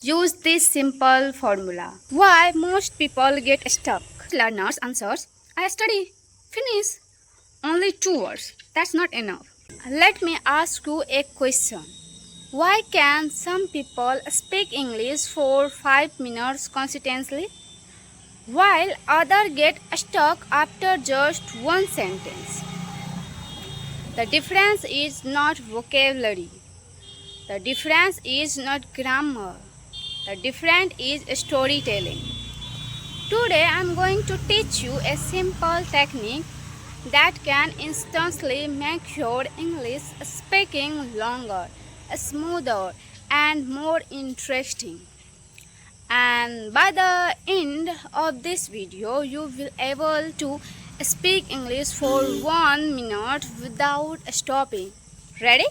Use this simple formula. Why most people get stuck? Learners answers, I study, finish. Only 2 words. That's not enough. Let me ask you a question. Why can some people speak English for 5 minutes consistently, while others get stuck after just one sentence? The difference is not vocabulary. The difference is not grammar. The difference is storytelling. Today I am going to teach you a simple technique that can instantly make your English speaking longer, smoother, and more interesting. And by the end of this video, you will be able to speak English for 1 minute without stopping. Ready?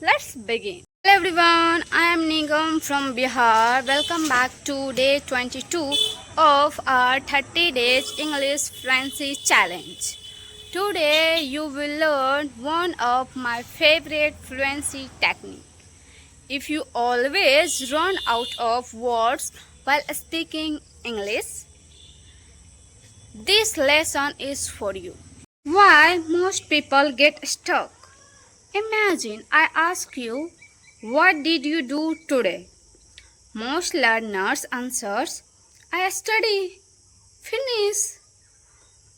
Let's begin. Hello everyone, I am Nigam from Bihar. Welcome back to day 22 of our 30 days English Fluency challenge. Today you will learn one of my favorite fluency techniques. If you always run out of words while speaking English, this lesson is for you. Why most people get stuck? Imagine I ask you, what did you do today? Most learners answers, I study, finish.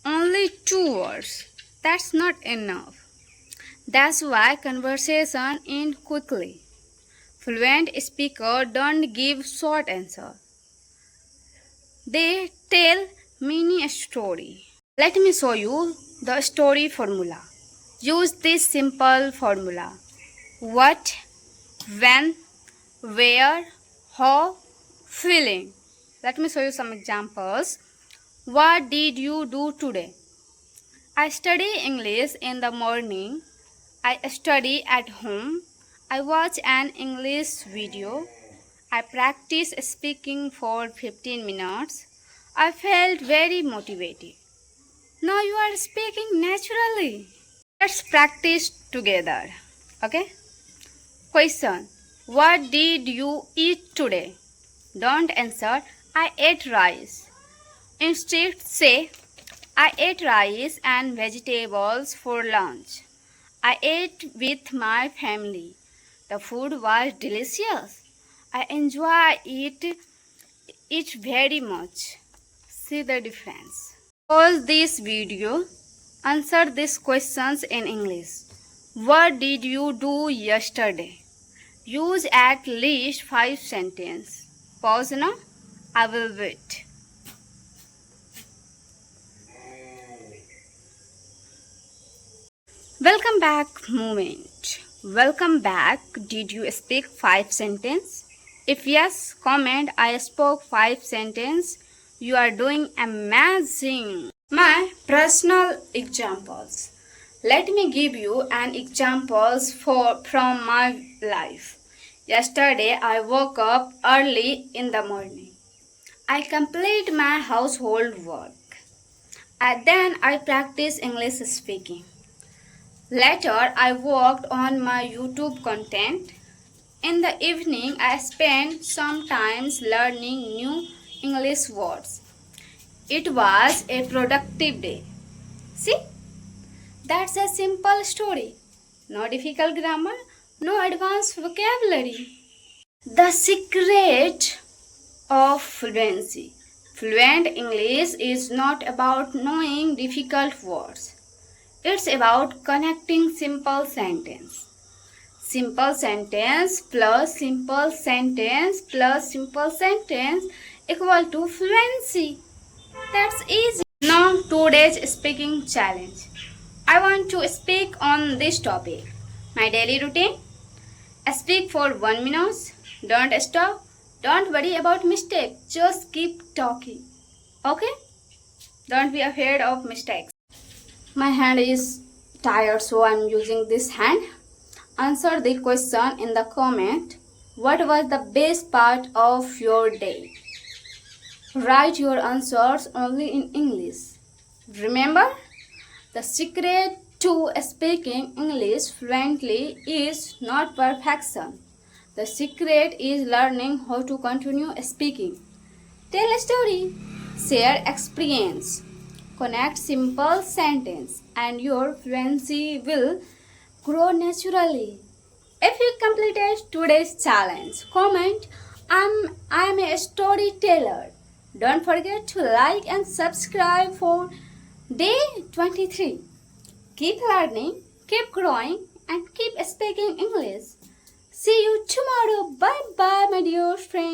Only 2 words. That's not enough. That's why conversation end quickly. Fluent speakers don't give short answer. They tell mini story. Let me show you the story formula. Use this simple formula. What, when, where, how, feeling. Let me show you some examples. What did you do today? I study English in the morning. I study at home. I watch an English video. I practice speaking for 15 minutes. I felt very motivated. Now you are speaking naturally. Let's practice together. Okay? Question. What did you eat today? Don't answer, I ate rice. Instead say, I ate rice and vegetables for lunch. I ate with my family. The food was delicious. I enjoy it very much. See the difference. Pause this video. Answer these questions in English. What did you do yesterday? Use at least 5 sentences. Pause now. I will wait. Welcome back moment. Welcome back. Did you speak 5 sentences? If yes, comment I spoke 5 sentences. You are doing amazing. My personal examples. Let me give you an examples from my life. Yesterday I woke up early in the morning. I complete my household work. And then I practice English speaking. Later, I worked on my YouTube content. In the evening, I spent some time learning new English words. It was a productive day. See, that's a simple story. No difficult grammar, no advanced vocabulary. The secret of fluency. Fluent English is not about knowing difficult words. It's about connecting simple sentence. Simple sentence plus simple sentence plus simple sentence equal to fluency. That's easy. Now today's speaking challenge. I want to speak on this topic. My daily routine. Speak for 1 minute. Don't stop. Don't worry about mistake. Just keep talking. Okay? Don't be afraid of mistakes. My hand is tired, so I'm using this hand. Answer the question in the comment. What was the best part of your day? Write your answers only in English. Remember, the secret to speaking English fluently is not perfection, The secret is learning how to continue speaking. Tell a story, share experience, connect simple sentence, and your fluency will grow naturally. If you completed today's challenge, comment I'm a storyteller. Don't forget to like and subscribe for day 23. Keep learning, keep growing, and keep speaking English. See you tomorrow. Bye bye, my dear friends.